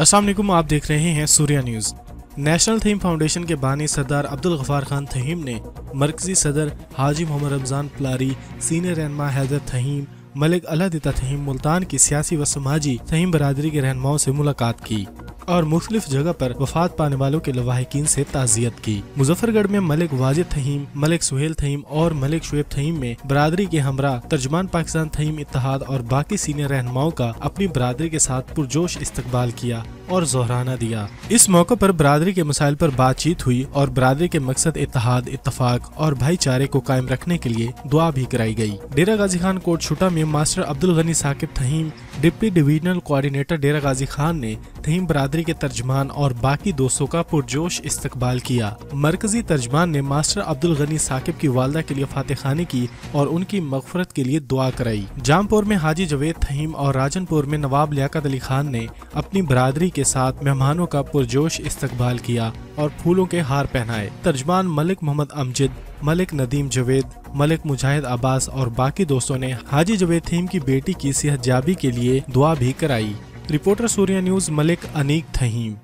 अस्सलाम वालेकुम, आप देख रहे हैं Surya news. National theme foundation के बानी सरदार अब्दुल गफ्फार खान थहीम ने मरकजी सदर हाजी मोहम्मद रमज़ान पलारी, सीनियर रहनुमा हैदर थहीम, मलिक अलादिता थहीम मुल्तान की सियासी व समाजी थहीम बरादरी के रहनुमाओं से मुलाकात की और मुख्तलिफ जगह पर वफात पाने वालों के लवाहिकीन से ताज़ियत की। मुजफ्फरगढ़ में मलिक वाजिद थहीम, मलिक सुहेल थहीम और मलिक शुएब थहीम में बरादरी के हमरा तर्जमान पाकिस्तान थहीम इत्तेहाद और बाकी सीनियर रहनुमाओं का अपनी बरादरी के साथ पुरजोश इस्तकबाल किया और जोहराना दिया। इस मौके पर बरादरी के मसाइल पर बातचीत हुई और बरादरी के मकसद इत्तेहाद, इत्तफाक और भाईचारे को कायम रखने के लिए दुआ भी कराई गई। डेरा गाजी खान कोट छुटा में master Abdul Ghani Saqib Thaheem, deputy divisional coordinator Dera Ghazi Khan ने थहीम बरादरी के तर्जमान और बाकी दोस्तों का पुरजोश इस्तकबाल किया। मरकजी तर्जमान ने मास्टर अब्दुल गनी साकिब की वालदा के लिए फातिह खानी की और उनकी मगफरत के लिए दुआ कराई। जामपुर में हाजी जवेद थहीम और राजनपुर में नवाब लियाकत अली खान ने अपनी बरादरी के साथ मेहमानों का पुरजोश इस्तकबाल किया और फूलों के हार पहनाए। तर्जमान मलिक मोहम्मद अमजद, मलिक नदीम जवेद, मलिक मुजाहिद अब्बास और बाकी दोस्तों ने हाजी जवेद थहीम की बेटी की सेहतयाबी के लिए दुआ भी कराई। Reporter Surya news, Malik Aneeq थहीम।